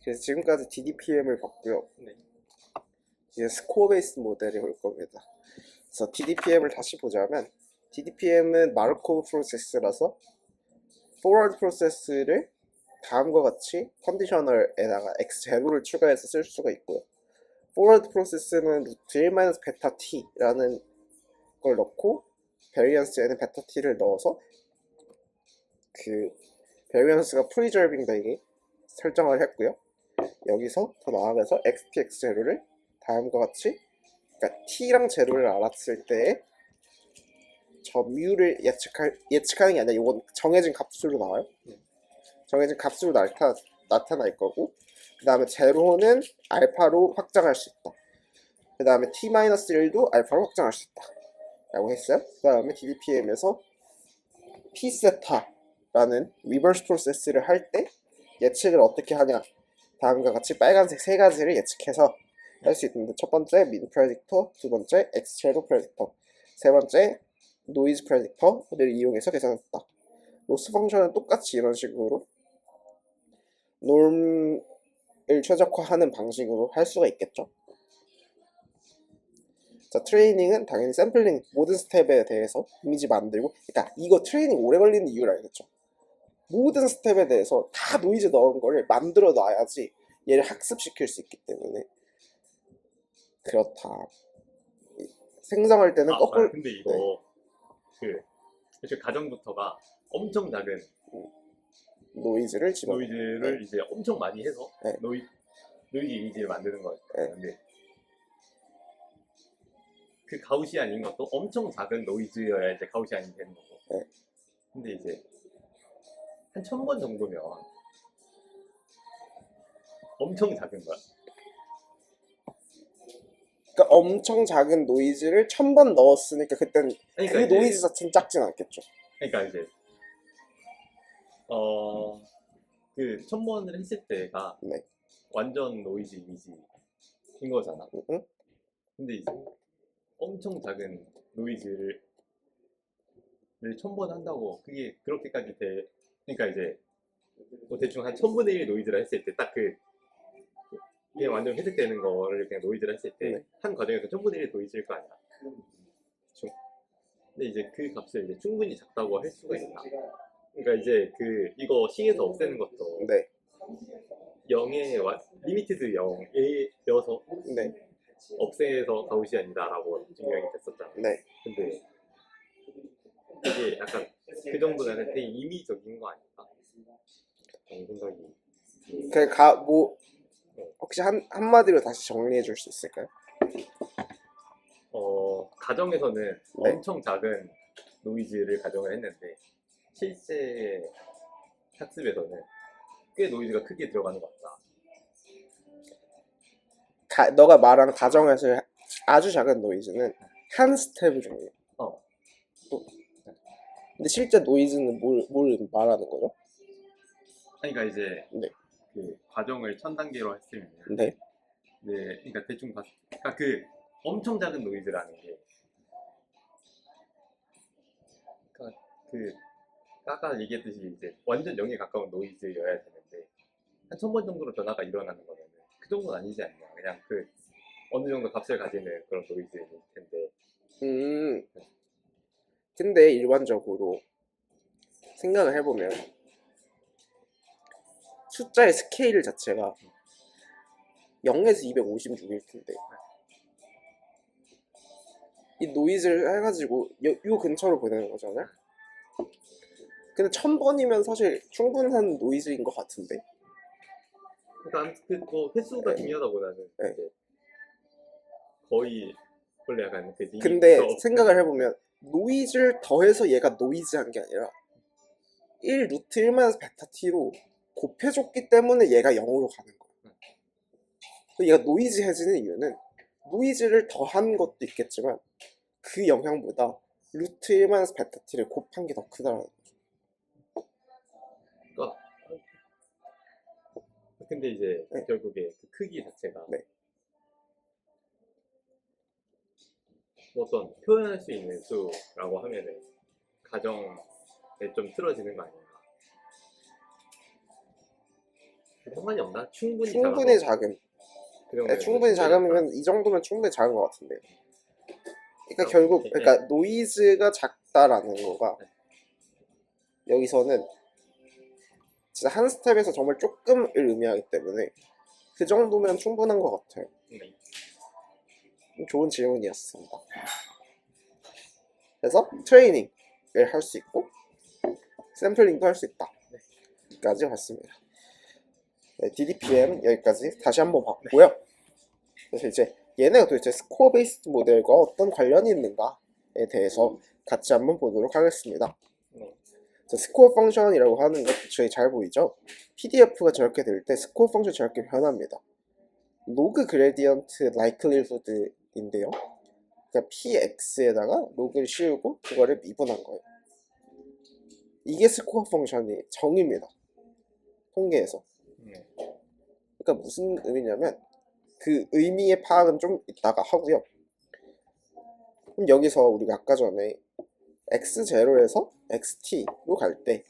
그래서 지금까지 DDPM을 봤고요. 네. 이제 스코어 베이스 모델이 올 겁니다. 그래서 DDPM을 다시 보자면 DDPM은 마르코브 프로세스라서 forward 프로세스를 다음과 같이 컨디셔널에다가 x0를 추가해서 쓸 수가 있고요. forward 프로세스는 루트 1-베타 t라는 걸 넣고 베리언스에는 베타 t를 넣어서 그 베리언스가 프리저빙 되게 설정을 했고요. 여기서 더 나아가서 xt x0를 다음과 같이, 그러니까 t랑 제로를 알았을 때 저 뮤를 예측하는 게 아니라 이건 정해진 값수로 나와요. 정해진 값수로 나타날 거고, 그 다음에 제로는 알파로 확장할 수 있다. 그 다음에 t-1도 알파로 확장할 수 있다 라고 했어요. 그 다음에 DDPM에서 p세타라는 리버스 프로세스를 할 때 예측을 어떻게 하냐, 다음과 같이 빨간색 세 가지를 예측해서 할 수 있는데, 첫 번째 민 프레딕터, 두 번째 엑스체로 프레딕터, 세 번째 노이즈 프레딕터를 이용해서 계산했다. 로스 펑션은 똑같이 이런 식으로 놈을 최적화하는 방식으로 할 수가 있겠죠. 자, 트레이닝은 당연히 샘플링 모든 스텝에 대해서 이미지 만들고, 그러니까 이거 트레이닝 오래 걸리는 이유를 알겠죠. 모든 스텝에 대해서 다 노이즈 넣은 거를 만들어 놔야지 얘를 학습시킬 수 있기 때문에 그렇다. 생성할 때는 거꾸로. 근데 이거 그 가정부터가 엄청 작은 노이즈를 노이즈를 이제 엄청 많이 해서 네. 노이즈 이미지를 만드는 거예요. 네. 근데 그 가우시안인 것도 엄청 작은 노이즈여야 이제 가우시안이 되는 거고. 네. 근데 이제 한 1000번 정도면 엄청 작은 거야. 그러니까 엄청 작은 노이즈를 1000번 넣었으니까 그땐 그러니까 그 이제, 노이즈 자체는 작진 않겠죠. 그러니까 이제 그 1000번을 했을 때가 네. 완전 노이즈 이미지인 거잖아. 응? 근데 이제 엄청 작은 노이즈를 1000번 한다고 그게 그렇게까지 돼. 그러니까 이제 뭐 대충 한 1000분의 1 노이즈를 했을 때 딱 그게 완전 회색되는 거를 그냥 노이즈를 했을 때 한 과정에서 1000분의 1 노이즈일 거 아니야. 그렇죠? 근데 이제 그 값을 이제 충분히 작다고 할 수가 있나? 그러니까 이제 이거 C에서 없애는 것도 네. 0에 리미티드 0이어서 네. 없애서 가우시안이다라고 증명이 됐었잖아. 네. 근데 이게 약간 그 정도는 되게 임의적인 거 아닐까? 라는 생각이. 뭐 혹시 한마디로 다시 정리해 줄 수 있을까요? 가정에서는 네. 엄청 작은 노이즈를 가정을 했는데 실제 학습에서는 꽤 노이즈가 크게 들어가는 것 같다. 너가 말한 가정에서 아주 작은 노이즈는 한 스텝 중이에요. 근데 실제 노이즈는 뭘 말하는 거죠? 그러니까 이제 네. 그 과정을 1000단계로 했으면 네. 네, 그러니까 대충 그러니까 그 엄청 작은 노이즈라는 게 그러니까 아까 얘기했듯이 이제 완전 0에 가까운 노이즈여야 되는데 한 1000번 정도로 변화가 일어나는 거는 그 정도는 아니지 않냐. 그냥 어느 정도 값을 가지는 그런 노이즈일 텐데. 근데 일반적으로 생각을 해보면 숫자의 스케일 자체가 0에서 256일 텐데 이 노이즈를 해가지고 요 근처로 보내는 거잖아요. 근데 1000번이면 사실 충분한 노이즈인 것 같은데. 그러니까 뭐 횟수가 중요하다보다는 이제 거의 원래 약간 근데 생각을 해보면 노이즈를 더해서 얘가 노이즈한 게 아니라 1 루트 1-베타 t로 곱해줬기 때문에 얘가 0으로 가는 거야. 얘가 노이즈해지는 이유는 노이즈를 더한 것도 있겠지만 그 영향보다 루트 1-베타 t를 곱한 게 더 크다라는 거죠. 근데 이제 결국에 그 크기 자체가 어떤 표현할 수 있는 수라고 하면은 가정에 좀 틀어지는 거 아닌가. 상관이 없나? 충분히 충분히 작아서 작음. 그 정도면 충분히 작으면 이 정도면 충분히 작은 것 같은데. 그러니까 결국 그러니까 노이즈가 작다라는 거가 여기서는 진짜 한 스텝에서 정말 조금을 의미하기 때문에 그 정도면 충분한 것 같아요. 좋은 질문이었습니다. 그래서 트레이닝을 할 수 있고 샘플링도 할 수 있다. 까지 봤습니다. 네, DDPM 여기까지 다시 한번 봤고요. 그래서 이제 얘네가 도대체 스코어 베이스드 모델과 어떤 관련이 있는가에 대해서 같이 한번 보도록 하겠습니다. 스코어 펑션이라고 하는 것 저희 잘 보이죠? PDF가 저렇게 될 때 스코어 펑션 저렇게 변합니다. 로그 그레디언트 라이클리후드인데요. 그러니까 PX에다가 로그를 씌우고 그거를 미분한 거예요. 이게 스코어 펑션이 정의입니다. 통계에서. 그러니까 무슨 의미냐면 그 의미의 파악은 좀 이따가 하고요. 그럼 여기서 우리가 아까 전에 x0에서 xt로 갈 때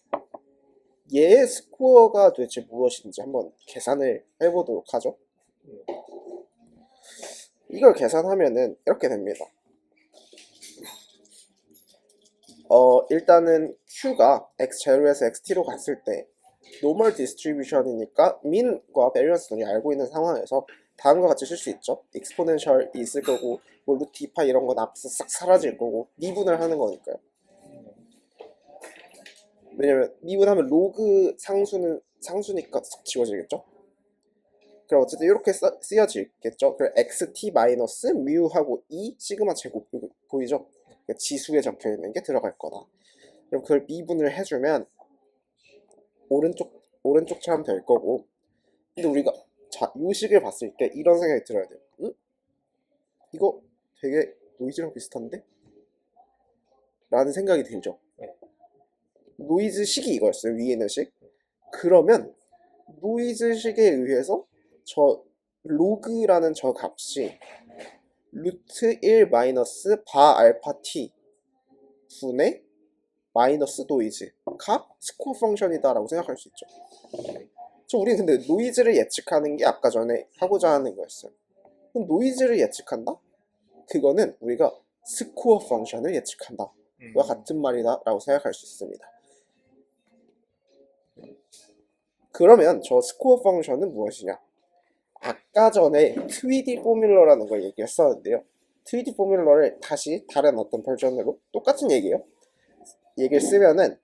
얘의 스코어가 도대체 무엇인지 한번 계산을 해보도록 하죠. 이걸 계산하면은 이렇게 됩니다. 일단은 q가 x0에서 xt로 갔을 때 노멀 디스트리뷰션이니까 민과 베리언스 는 알고 있는 상황에서 다음과 같이 쓸 수 있죠. 익스포넨셜이 있을 거고 뭐 루트 2파 이런 건 앞에서 싹 사라질 거고 미분을 하는 거니까요. 왜냐면 미분하면 로그 상수는 상수니까 싹 지워지겠죠. 그럼 어쨌든 이렇게 쓰여지겠죠. 그럼 xt 마이너스 뮤하고 2 시그마 제곱 보이죠? 그러니까 지수에 적혀 있는 게 들어갈 거다. 그럼 그걸 미분을 해주면 오른쪽처럼 될 거고. 근데 우리가 자, 요 식을 봤을 때 이런 생각이 들어야 돼요. 응? 이거 되게 노이즈랑 비슷한데? 라는 생각이 들죠. 노이즈 식이 이거였어요. 위에 있는 식. 그러면 노이즈 식에 의해서 저 로그라는 저 값이 루트 1 마이너스 바 알파 t 분의 마이너스 노이즈 값 스코어 펑션이다 라고 생각할 수 있죠. 우리는 근데 노이즈를 예측하는 게 아까 전에 하고자 하는 거였어요. 그럼 노이즈를 예측한다? 그거는 우리가 스코어 펑션을 예측한다 와 같은 말이다 라고 생각할 수 있습니다. 그러면 저 스코어 펑션은 무엇이냐? 아까 전에 2D 포뮬러라는 걸 얘기했었는데요. 2D 포뮬러를 다시 다른 어떤 버전으로 똑같은 얘기예요. 얘기를 쓰면은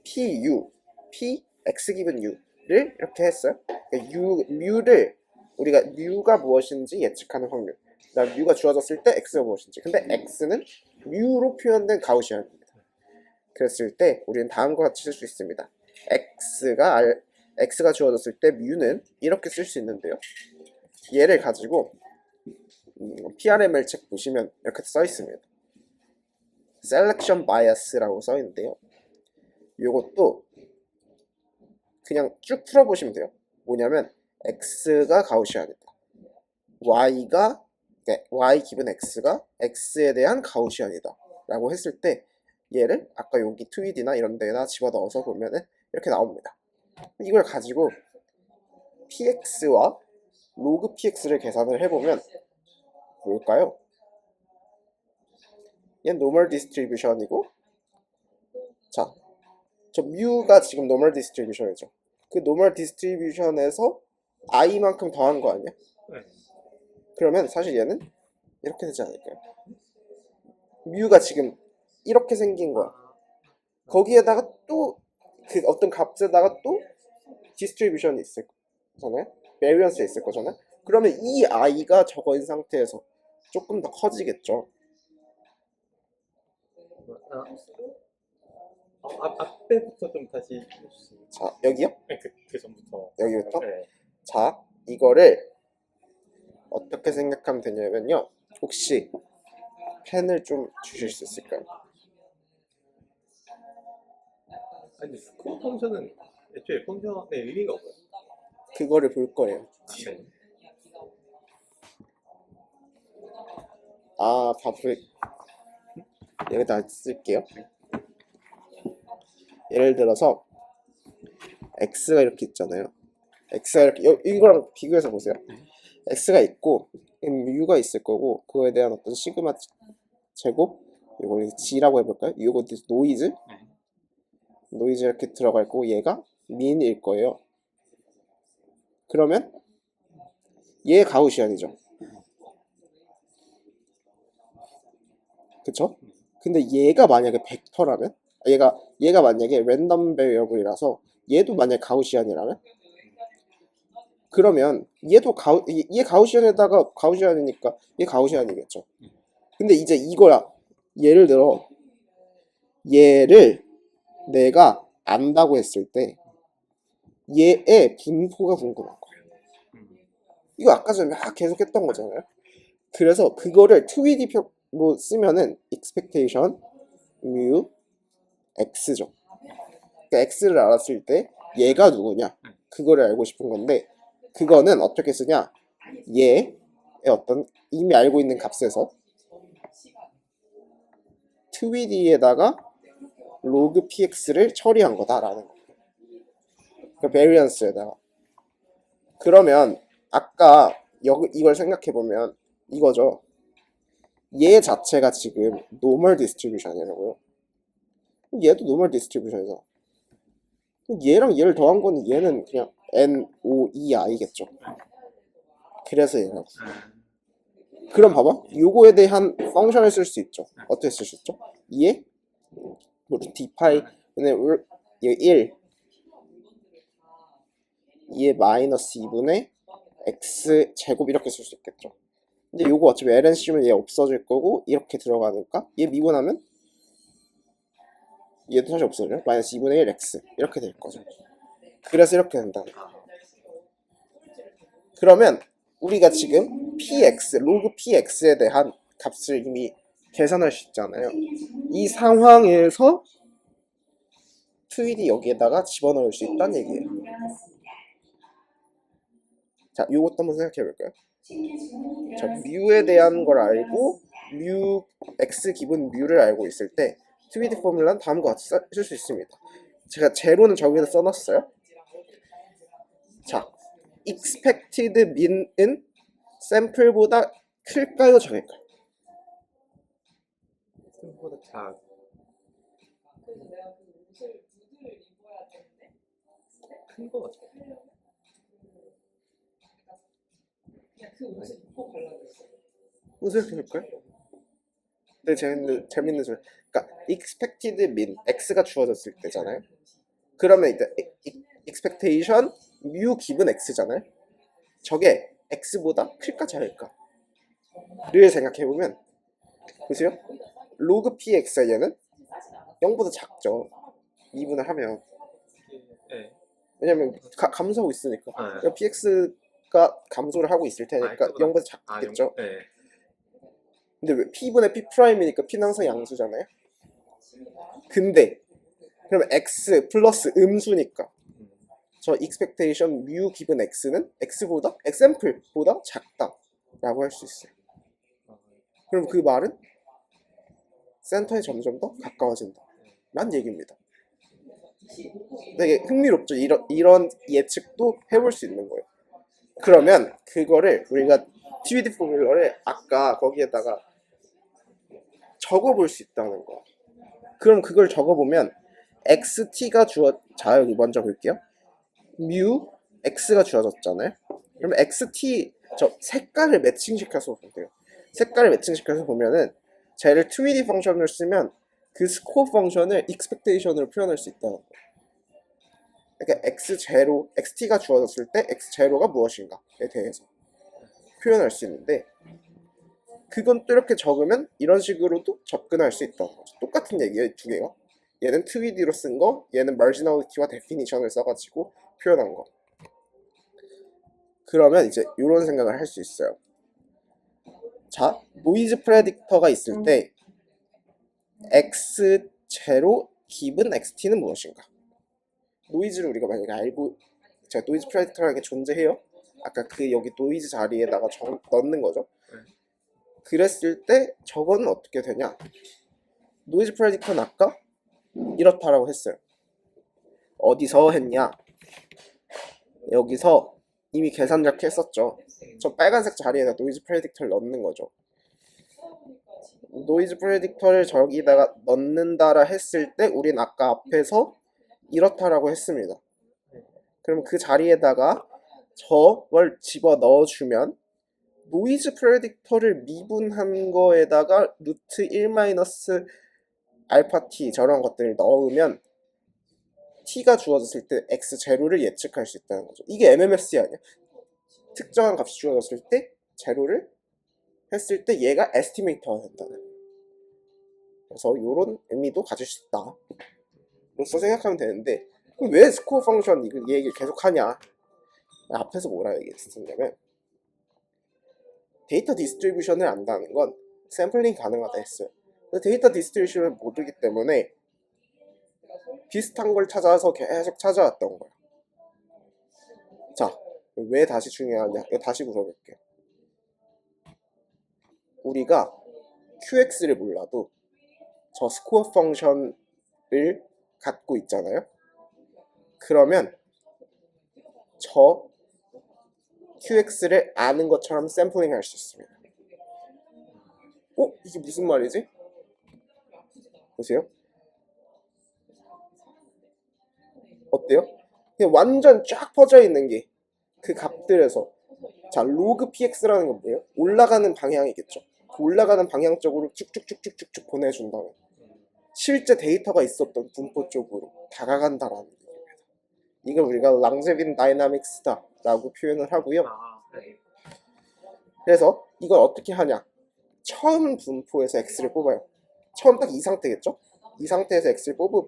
PU, P, X 기분 U를 이렇게 했어요. 그러니까 뮤를 우리가 뮤가 무엇인지 예측하는 확률. 그다음 뮤가 주어졌을 때 X가 무엇인지. 근데 X는 뮤로 표현된 가우시안입니다. 그랬을 때 우리는 다음과 같이 쓸 수 있습니다. X가 주어졌을 때 뮤는 이렇게 쓸 수 있는데요. 얘를 가지고 PRML 책 보시면 이렇게 써 있습니다. Selection Bias라고 써 있는데요. 이것도 그냥 쭉 풀어보시면 돼요. 뭐냐면 X가 가우시안이다. Y 기분 X가 X에 대한 가우시안이다 라고 했을 때 얘를 아까 여기 2D나 이런 데나 집어넣어서 보면은 이렇게 나옵니다. 이걸 가지고 PX와 로그 PX를 계산을 해보면 뭘까요? 얘는 노멀 디스트리뷰션이고 자, 저 뮤가 지금 노멀 디스트리뷰션이죠. 그 노멀 디스트리뷰션에서 i만큼 더한 거 아니야? 그러면 사실 얘는 이렇게 되지 않을까요? 뮤가 지금 이렇게 생긴 거야. 거기에다가 또 그 어떤 값에다가 또 디스트리뷰션이 있을 거잖아요. 베리언스가 있을 거잖아요. 그러면 이 i가 저거인 상태에서 조금 더 커지겠죠. 앞에부터 좀 다시 해주시면. 자, 여기요? 그 전부터. 여기부터? 네. 자, 이거를 어떻게 생각하면 되냐면요. 혹시 펜을 좀 주실 수 있을까요? 아니 스코어 펑션은 애초에 펑션의 의미가 없어요. 그거를 볼 거예요. 네. 아, 밥을 여기다 쓸게요. 예를 들어서 x가 이렇게 있잖아요. x가 이렇게 이거랑 비교해서 보세요. x가 있고 u가 있을 거고 그거에 대한 어떤 시그마 제곱 이걸 g라고 해볼까요? 이거 노이즈 이렇게 들어갈 거고 얘가 민일 거예요. 그러면 얘 가우시안이죠. 그쵸? 근데 얘가 만약에 벡터라면 얘가 만약에 랜덤 베리어블이라서 얘도 만약에 가우시안이라면 그러면 얘도 얘 가우시안에다가 가우시안이니까 얘 가우시안이겠죠. 근데 이제 이거야. 예를 들어 얘를 내가 안다고 했을 때 얘의 분포가 궁금한 거예요. 이거 아까 전에 막 계속 했던 거잖아요. 그래서 그거를 2D로 쓰면은 expectation mu x죠. 그러니까 x를 알았을 때 얘가 누구냐 그거를 알고 싶은 건데 그거는 어떻게 쓰냐 얘의 어떤 이미 알고 있는 값에서 2D에다가 log px를 처리한 거다라는 거. 그 베리언스에다가. 그러면 아까 이걸 생각해 보면 이거죠. 얘 자체가 지금 노멀 디스트리뷰션이라고요. 얘도 노멀 디스트리뷰션이잖아. 얘랑 얘를 더한 거는 얘는 그냥 NOEI겠죠. 그래서 얘라고. 그럼 봐봐. 요거에 대한 펑션을 쓸 수 있죠. 어떻게 쓸 수 있죠? 얘 d파이 얘 1 얘 마이너스 2분의 x 제곱 이렇게 쓸 수 있겠죠. 근데 요거 어차피 ln 씌우면 얘 없어질 거고 이렇게 들어가니까 얘 미분하면 얘도 다시 없어져요. 마이너스 2분의 1 x 이렇게 될 거죠. 그래서 이렇게 된다. 그러면 우리가 지금 px, 로그 px에 대한 값을 이미 계산할 수 있잖아요. 이 상황에서 2D 여기에다가 집어넣을 수 있다는 얘기예요. 자, 요것도 한번 생각해 볼까요? 자, 뮤에 대한 걸 알고 뮤 x 기분 뮤를 알고 있을 때 2D 포뮬라는 다음과 같이 쓸 수 있습니다. 제가 제로는 저기에다 써놨어요. 자, expected mean은 샘플보다 클까요, 작을까요? 샘플보다 작. 큰 거 같아. 무슨 소리일까요? 네, 재밌는 소리. 그러니까 expected mean x가 주어졌을 때잖아요. 그러면 이제 expectation mu 기분 x잖아요. 저게 x보다 클까 작을까를 생각해 보면 보세요. log px의 얘는 0보다 작죠. 2분을 하면. 네. 왜냐면 감소하고 있으니까. 아, 그러니까 px가 감소를 하고 있을 테니까 0보다 작겠죠. 네. 근데 왜 p분의 p'이니까 p는 항상 양수잖아요. 근데 그러면 x 플러스 음수니까 저 expectation mu 기분 x는 x보다 x샘플보다 작다라고 할 수 있어요. 그럼 그 말은 센터에 점점 더 가까워진다 라는 얘기입니다. 되게 흥미롭죠. 이런 예측도 해볼 수 있는 거예요. 그러면 그거를 우리가 TVD 포뮬러를 아까 거기에다가 적어볼 수 있다는 거. 그럼 그걸 적어보면 xt가 자 여기 먼저 볼게요. mu x가 주어졌잖아요. 그러면 xt 저 색깔을 매칭시켜서 볼게요. 색깔을 매칭시켜서 보면은 쟤를 2D 펑션을 쓰면 그 스코어 펑션을 expectation으로 표현할 수 있다는 거예요. 그러니까 xt가 주어졌을 때 x0가 무엇인가에 대해서 표현할 수 있는데 그건 또 이렇게 적으면 이런 식으로도 접근할 수 있다는 거죠. 똑같은 얘기예요, 두 개가. 얘는 2D로 쓴 거, 얘는 marginality와 definition을 써가지고 표현한 거. 그러면 이제 이런 생각을 할 수 있어요. 자, 노이즈 프레딕터가 있을 때 x0 기분 xt는 무엇인가? 노이즈를 우리가 만약에 알고 제가 노이즈 프레딕터라는 게 존재해요. 아까 그 여기 노이즈 자리에다가 넣는 거죠. 그랬을 때 저거는 어떻게 되냐? 노이즈 프레딕터는 아까 이렇다라고 했어요. 어디서 했냐? 여기서 이미 계산력 했었죠. 저 빨간색 자리에다 노이즈 프레딕터를 넣는 거죠. 노이즈 프레딕터를 저기다가 넣는다라 했을 때 우린 아까 앞에서 이렇다라고 했습니다. 그럼 그 자리에다가 저걸 집어 넣어주면 노이즈 프레딕터를 미분한 거에다가 루트 1 마이너스 알파 t 저런 것들을 넣으면 t가 주어졌을 때 x0를 예측할 수 있다는 거죠. 이게 MMSE 아니야? 특정한 값이 주어졌을 때 제로를 했을 때 얘가 에스티메이터가 된다는 거예요. 그래서 이런 의미도 가질 수 있다 로서 생각하면 되는데, 그럼 왜 스코어 펑션 이 얘기를 계속 하냐? 앞에서 뭐라 얘기했었냐면 데이터 디스트리뷰션을 안다는 건 샘플링 가능하다 했어요. 데이터 디스트리뷰션을 모르기 때문에 비슷한 걸 찾아서 계속 찾아왔던 거야. 자, 왜 다시 중요하냐? 이거 다시 물어볼게요. 우리가 QX를 몰라도 저 스코어 펑션을 갖고 있잖아요. 그러면 저 QX를 아는 것처럼 샘플링 할 수 있습니다. 이게 무슨 말이지? 보세요. 어때요? 그냥 완전 쫙 퍼져 있는 게 그 값들에서, 자, 로그 px라는 건 뭐예요? 올라가는 방향이겠죠. 그 올라가는 방향 쪽으로 쭉쭉쭉쭉쭉 보내준다면 실제 데이터가 있었던 분포 쪽으로 다가간다라는 얘기입니다. 이걸 우리가 랑제빈 다이나믹스다 라고 표현을 하고요. 그래서 이걸 어떻게 하냐? 처음 분포에서 x를 뽑아요. 처음 딱 이 상태겠죠? 이 상태에서 x를 뽑고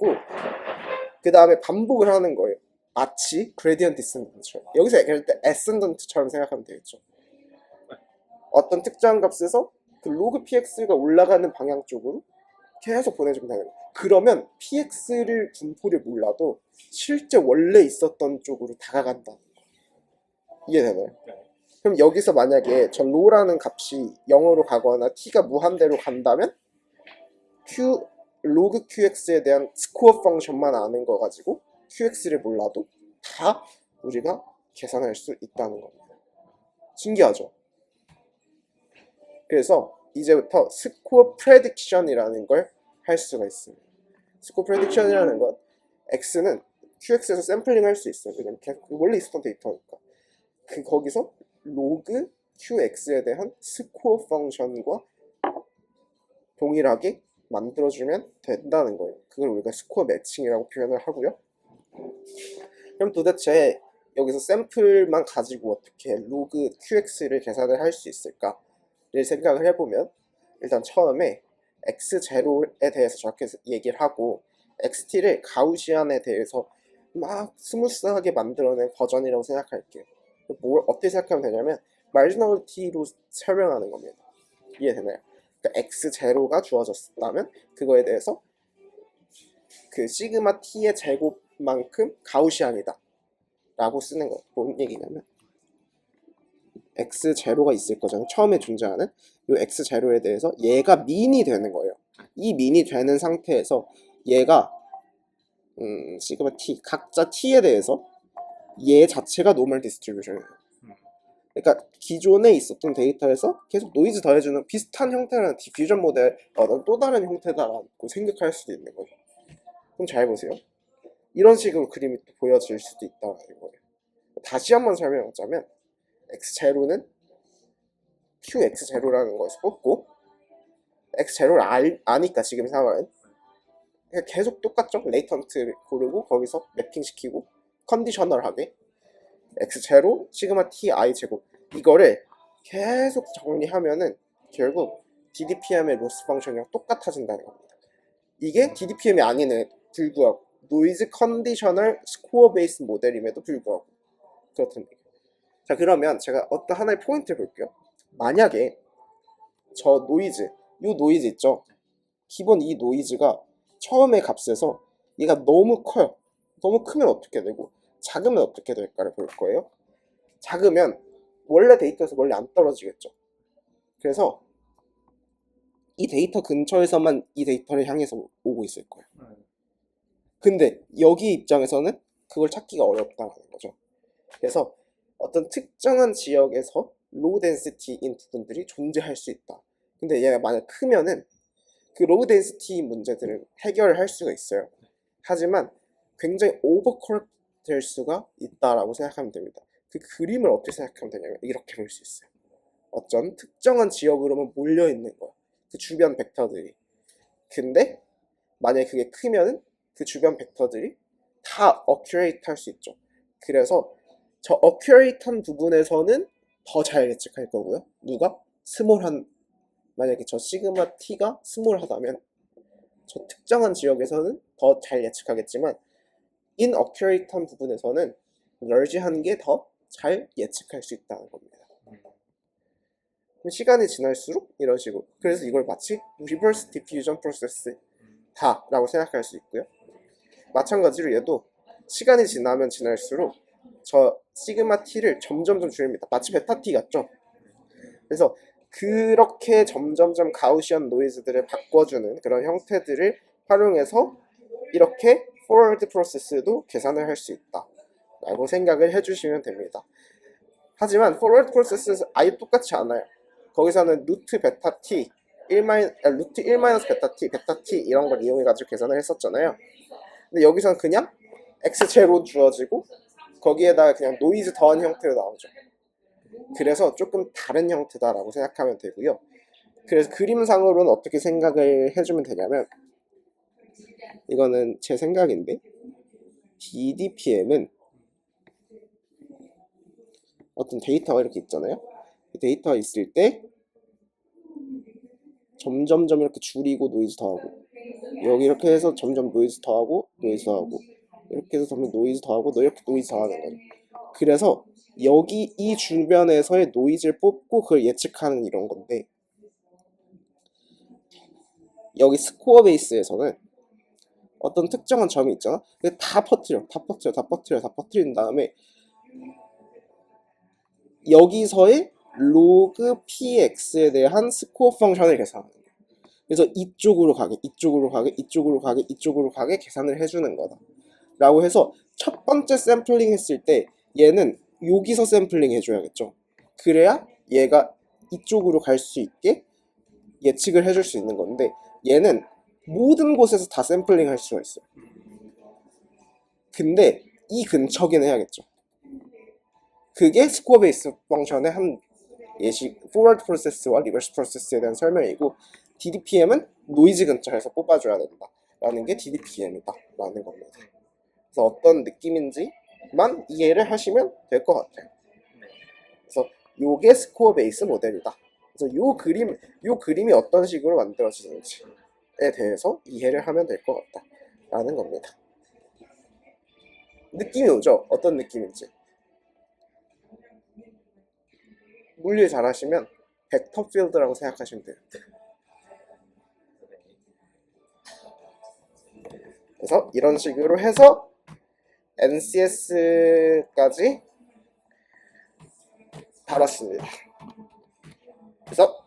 그 다음에 반복을 하는 거예요. 마치 그레디언트 디센던트처럼. 여기서 얘기할 때 에센던트처럼 생각하면 되겠죠. 어떤 특정한 값에서 그 로그 px가 올라가는 방향 쪽으로 계속 보내주면 되는 거예요. 그러면 px를 분포를 몰라도 실제 원래 있었던 쪽으로 다가간다는 거예요. 이해되나요? 그럼 여기서 만약에 저 로라는 값이 0으로 가거나 t가 무한대로 간다면 로그 qx에 대한 스코어 펑션만 아는 거 가지고 qx를 몰라도 다 우리가 계산할 수 있다는 겁니다. 신기하죠? 그래서 이제부터 스코어 프레딕션이라는 걸 할 수가 있습니다. 스코어 프레딕션이라는 건 x는 qx에서 샘플링 할 수 있어요. 왜냐면 원래 있었던 데이터니까. 거기서 로그 qx에 대한 스코어 펑션과 동일하게 만들어주면 된다는 거예요. 그걸 우리가 스코어 매칭이라고 표현을 하고요. 그럼 도대체 여기서 샘플만 가지고 어떻게 로그 qx를 계산을 할 수 있을까를 생각을 해보면, 일단 처음에 x0에 대해서 저렇게 얘기를 하고 xt를 가우시안에 대해서 막 스무스하게 만들어낸 버전이라고 생각할게요. 뭘 어떻게 생각하면 되냐면 마지널티로 설명하는 겁니다. 이해되나요? 그러니까 x0가 주어졌다면 그거에 대해서 그 시그마 t의 제곱만큼 가우시안이다 라고 쓰는 거. 뭔 얘기냐면 x0가 있을 거잖아요. 처음에 존재하는 이 x0에 대해서 얘가 민이 되는 거예요. 이 민이 되는 상태에서 얘가 시그마 t, 각자 t에 대해서 얘 자체가 노멀 디스트리뷰션이에요. 그러니까 기존에 있었던 데이터에서 계속 노이즈 더해주는 비슷한 형태라는 디퓨전 모델 또 다른 형태다라고 생각할 수도 있는 거예요. 그럼 잘 보세요. 이런 식으로 그림이 보여질 수도 있다는 거예요. 다시 한번 설명하자면 x0는 qx0라는 것을 뽑고 x0를 아니까 지금 상황은 계속 똑같죠? 레이턴트를 고르고 거기서 매핑시키고 컨디셔널하게 x0 시그마 t i 제곱 이거를 계속 정리하면은 결국 DDPM의 로스 펑션이랑 똑같아진다는 겁니다. 이게 DDPM이 아니네 불구하고 노이즈 컨디셔널 스코어 베이스 모델임에도 불구하고 그렇다는 얘기예요. 자, 그러면 제가 어떤 하나의 포인트를 볼게요. 만약에 저 노이즈, 이 노이즈 있죠? 기본 이 노이즈가 처음의 값에서 얘가 너무 커요. 너무 크면 어떻게 되고 작으면 어떻게 될까를 볼 거예요. 작으면 원래 데이터에서 멀리 안 떨어지겠죠. 그래서 이 데이터 근처에서만 이 데이터를 향해서 오고 있을 거예요. 근데 여기 입장에서는 그걸 찾기가 어렵다는 거죠. 그래서 어떤 특정한 지역에서 로우 덴시티인 부분들이 존재할 수 있다. 근데 얘가 만약 크면은 그 로우 덴시티 문제들을 해결할 수가 있어요. 하지만 굉장히 오버컬 될 수가 있다라고 생각하면 됩니다. 그 그림을 어떻게 생각하면 되냐면 이렇게 볼 수 있어요. 어떤 특정한 지역으로만 몰려 있는 거야. 그 주변 벡터들이. 근데 만약에 그게 크면은 그 주변 벡터들이 다 어큐레이트 할 수 있죠. 그래서 저 어큐레이트한 부분에서는 더 잘 예측할 거고요. 누가? 스몰한, 만약에 저 시그마 t가 스몰하다면 저 특정한 지역에서는 더 잘 예측하겠지만 인어큐레이트한 부분에서는 널지한 게 더 잘 예측할 수 있다는 겁니다. 시간이 지날수록 이런 식으로, 그래서 이걸 마치 리버스 디퓨전 프로세스 다라고 생각할 수 있고요. 마찬가지로 얘도 시간이 지나면 지날수록 저 시그마 t를 점점점 줄입니다. 마치 베타 t 같죠? 그래서 그렇게 점점점 가우시안 노이즈들을 바꿔주는 그런 형태들을 활용해서 이렇게 포워드 프로세스도 계산을 할 수 있다 라고 생각을 해주시면 됩니다. 하지만 포워드 프로세스 아예 똑같지 않아요. 거기서는 루트 베타 t, 루트 1 베타 t, 베타 t 이런 걸 이용해가지고 계산을 했었잖아요. 근데 여기서는 그냥 x제로 주어지고 거기에다가 그냥 노이즈 더한 형태로 나오죠. 그래서 조금 다른 형태다라고 생각하면 되고요. 그래서 그림상으로는 어떻게 생각을 해주면 되냐면, 이거는 제 생각인데 DDPM은 어떤 데이터가 이렇게 있잖아요. 데이터가 있을 때 점점점 이렇게 줄이고 노이즈 더하고, 여기 이렇게 해서 점점 노이즈 더하고 노이즈 더하고, 이렇게 해서 점점 노이즈 더하고 이렇게 노이즈 더하는 거죠. 그래서 여기 이 주변에서의 노이즈를 뽑고 그걸 예측하는 이런 건데, 여기 스코어 베이스에서는 어떤 특정한 점이 있잖아. 다 퍼뜨린 다음에 여기서의 로그 px에 대한 스코어 펑션을 계산하는 거야. 그래서 이쪽으로 가게 계산을 해주는 거다 라고 해서 첫 번째 샘플링 했을 때 얘는 여기서 샘플링 해줘야겠죠. 그래야 얘가 이쪽으로 갈 수 있게 예측을 해줄 수 있는 건데, 얘는 모든 곳에서 다 샘플링 할 수가 있어요. 근데 이 근처긴 해야겠죠. 그게 스코어 베이스 펑션의 한 예시, 포워드 프로세스와 리버스 프로세스에 대한 설명이고, DDPM은 노이즈 근처에서 뽑아줘야 된다 라는 게 DDPM이다 라는 겁니다. 그래서 어떤 느낌인지만 이해를 하시면 될 것 같아요. 그래서 요게 스코어 베이스 모델이다. 그래서 요 그림이 어떤 식으로 만들어지는지에 대해서 이해를 하면 될 것 같다 라는 겁니다. 느낌이 오죠? 어떤 느낌인지. 물리 잘하시면 벡터 필드라고 생각하시면 돼요. 그래서 이런 식으로 해서 NCS까지 달았습니다. 그래서